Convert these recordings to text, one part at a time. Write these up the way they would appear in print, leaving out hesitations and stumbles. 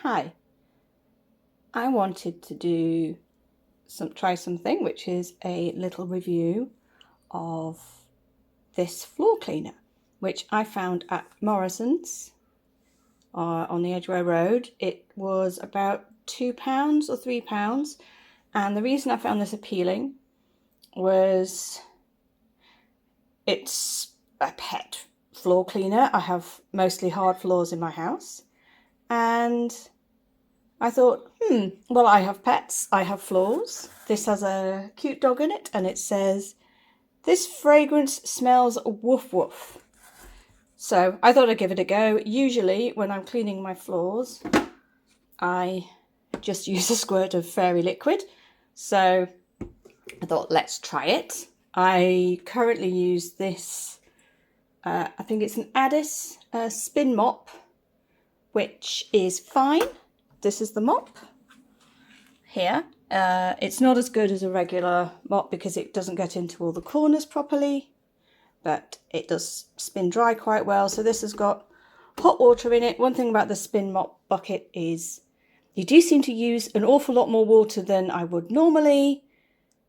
Hi, I wanted to try something which is a little review of this floor cleaner, which I found at Morrisons on the Edgware Road. It was about £2 or £3, and the reason I found this appealing was it's a pet floor cleaner. I have mostly hard floors in my house, and I thought, well, I have pets, I have floors. This has a cute dog in it, and it says, "This fragrance smells woof woof." So I thought I'd give it a go. Usually when I'm cleaning my floors, I just use a squirt of fairy liquid. So I thought, let's try it. I currently use this, I think it's an Addis spin mop, which is fine. This is the mop here. It's not as good as a regular mop because it doesn't get into all the corners properly, but it does spin dry quite well. So this has got hot water in it. One thing about the spin mop bucket is you do seem to use an awful lot more water than I would normally,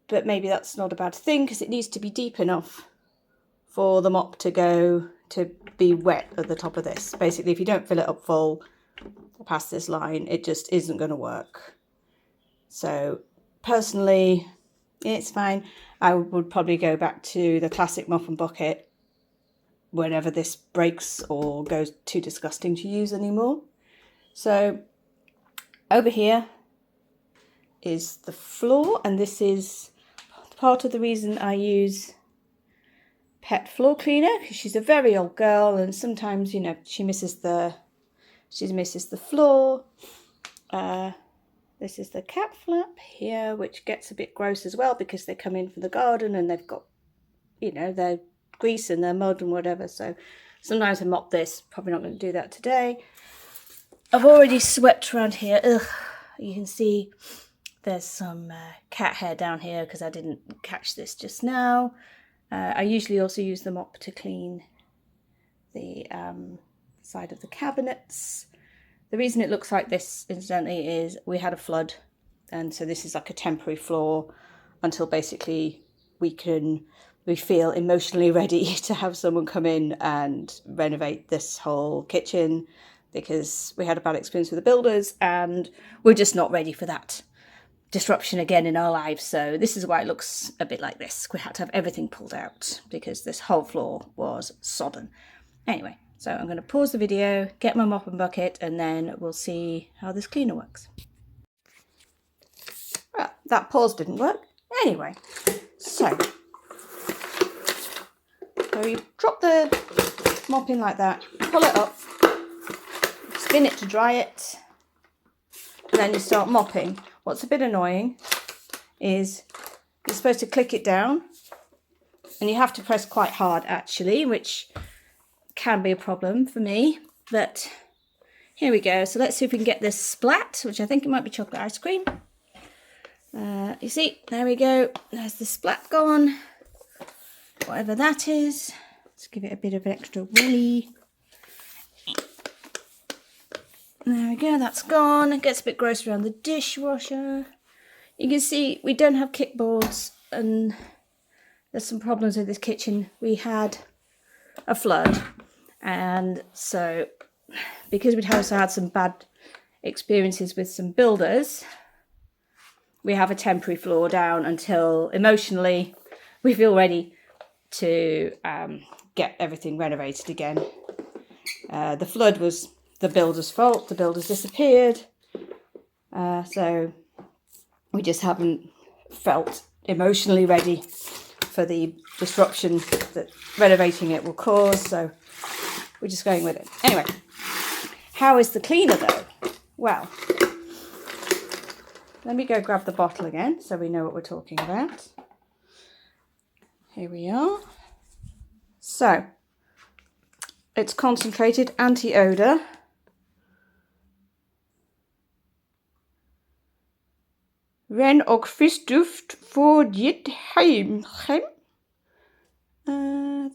but maybe that's not a bad thing because it needs to be deep enough for the mop to be wet at the top of this. Basically, if you don't fill it up full past this line, it just isn't going to work. So personally, it's fine. I would probably go back to the classic mop and bucket whenever this breaks or goes too disgusting to use anymore. So over here is the floor, and this is part of the reason I use pet floor cleaner, because she's a very old girl and sometimes, you know, she misses the floor. This is the cat flap here, which gets a bit gross as well because they come in from the garden and they've got, you know, their grease and their mud and whatever. So sometimes I mop this. Probably not going to do that today. I've already swept around here. Ugh, you can see there's some cat hair down here because I didn't catch this just now. I usually also use the mop to clean the side of the cabinets. The reason it looks like this, incidentally, is we had a flood, and so this is like a temporary floor until basically we feel emotionally ready to have someone come in and renovate this whole kitchen, because we had a bad experience with the builders and we're just not ready for that disruption again in our lives. So this is why it looks a bit like this. We had to have everything pulled out because this whole floor was sodden. Anyway, so I'm going to pause the video, get my mop and bucket, and then we'll see how this cleaner works. Well, that pause didn't work. Anyway, so you drop the mop in like that, pull it up, spin it to dry it, and then you start mopping. What's a bit annoying is you're supposed to click it down, and you have to press quite hard actually, which can be a problem for me, but here we go. So let's see if we can get this splat, which I think it might be chocolate ice cream. You see, there we go. There's the splat gone, whatever that is. Let's give it a bit of extra woolly. There we go, that's gone. It gets a bit gross around the dishwasher. You can see we don't have kickboards, and there's some problems with this kitchen. We had a flood, and so because we'd also had some bad experiences with some builders, we have a temporary floor down until emotionally we feel ready to get everything renovated again. The flood was the builder's fault. The builders disappeared, so we just haven't felt emotionally ready for the disruption that renovating it will cause, so we're just going with it. Anyway, how is the cleaner though? Well, let me go grab the bottle again so we know what we're talking about. Here we are. So, it's concentrated anti-odour. Ren og friskduft for ditt heim.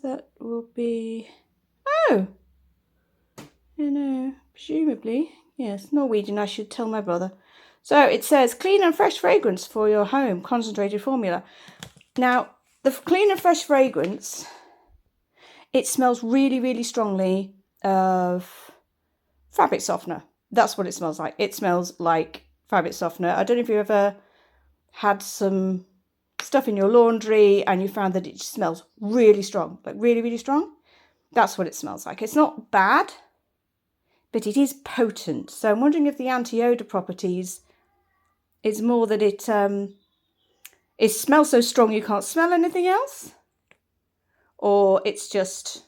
That will be, oh, you know, presumably Yes, Norwegian, I should tell my brother. So it says clean and fresh fragrance for your home, concentrated formula. Now, the clean and fresh fragrance, it smells really, really strongly of fabric softener. That's what it smells like. It smells like fabric softener. I don't know if you ever had some stuff in your laundry and you found that it smells really strong, like really, really strong. That's what it smells like. It's not bad, but it is potent. So I'm wondering if the anti-odor properties is more that it smells so strong you can't smell anything else, or it's just,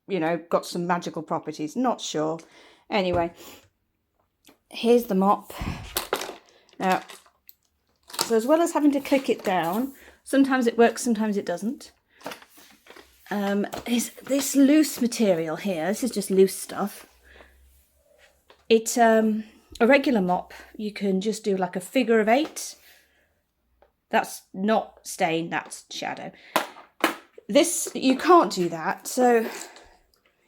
you know, got some magical properties. Not sure. Anyway, here's the mop. Now, so as well as having to click it down, sometimes it works, sometimes it doesn't. Is this loose material here. This is just loose stuff. It a regular mop, you can just do like a figure of 8. That's not stain, that's shadow. This, you can't do that, so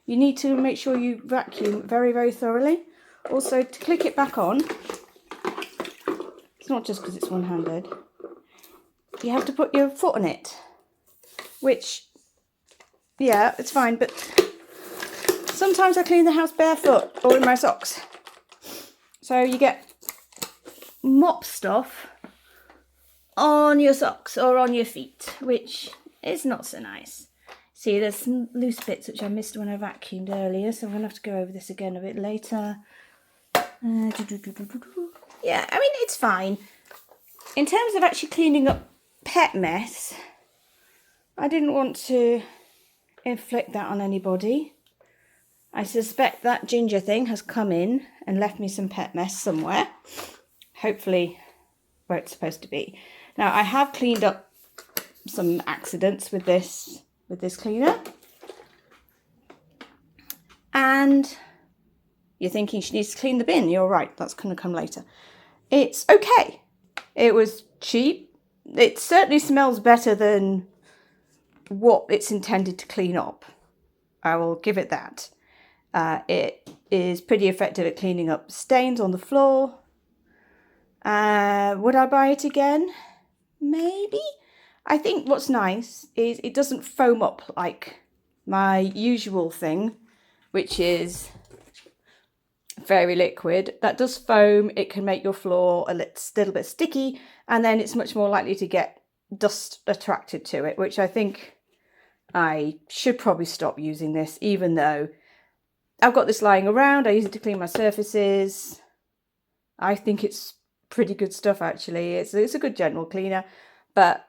you need to make sure you vacuum very, very thoroughly. Also, to click it back on, it's not just because it's one-handed, you have to put your foot on it, which, yeah, it's fine, but sometimes I clean the house barefoot or in my socks. So you get mop stuff on your socks or on your feet, which is not so nice. See, there's some loose bits which I missed when I vacuumed earlier, so I'm going to have to go over this again a bit later. Yeah, I mean, it's fine. In terms of actually cleaning up pet mess, I didn't want to inflict that on anybody. I suspect that ginger thing has come in and left me some pet mess somewhere. Hopefully where it's supposed to be. Now, I have cleaned up some accidents with this cleaner. And you're thinking she needs to clean the bin. You're right, that's going to come later. It's okay. It was cheap. It certainly smells better than what it's intended to clean up. I will give it that. It is pretty effective at cleaning up stains on the floor. Would I buy it again? Maybe. I think what's nice is it doesn't foam up like my usual thing, which is very liquid. That does foam. It can make your floor a little bit sticky, and then it's much more likely to get dust attracted to it, which I think I should probably stop using this, even though I've got this lying around. I use it to clean my surfaces. I think it's pretty good stuff, actually. It's a good general cleaner, but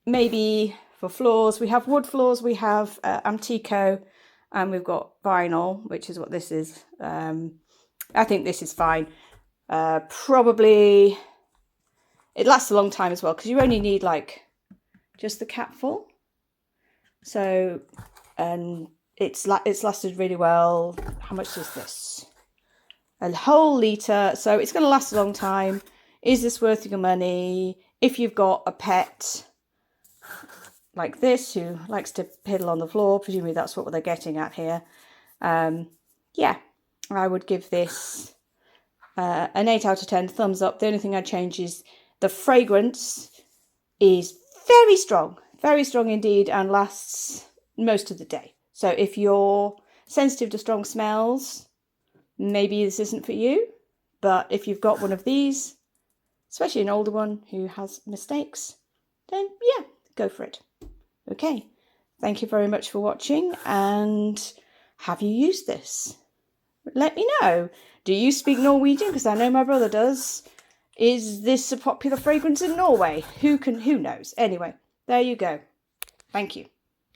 maybe for floors, we have wood floors, we have Antico, and we've got vinyl, which is what this is. I think this is fine. Probably, it lasts a long time as well, because you only need like just the cap full. So, and it's lasted really well. How much is this? A whole litre. So it's going to last a long time. Is this worth your money? If you've got a pet like this who likes to piddle on the floor, presumably that's what they're getting at here. Yeah, I would give this an 8 out of 10, thumbs up. The only thing I'd change is the fragrance is very strong indeed, and lasts most of the day. So if you're sensitive to strong smells, maybe this isn't for you. But if you've got one of these, especially an older one who has mistakes, then yeah, go for it. Okay, thank you very much for watching, and have you used this? Let me know. Do you speak Norwegian? Because I know my brother does. Is this a popular fragrance in Norway? Who knows? Anyway, there you go. Thank you.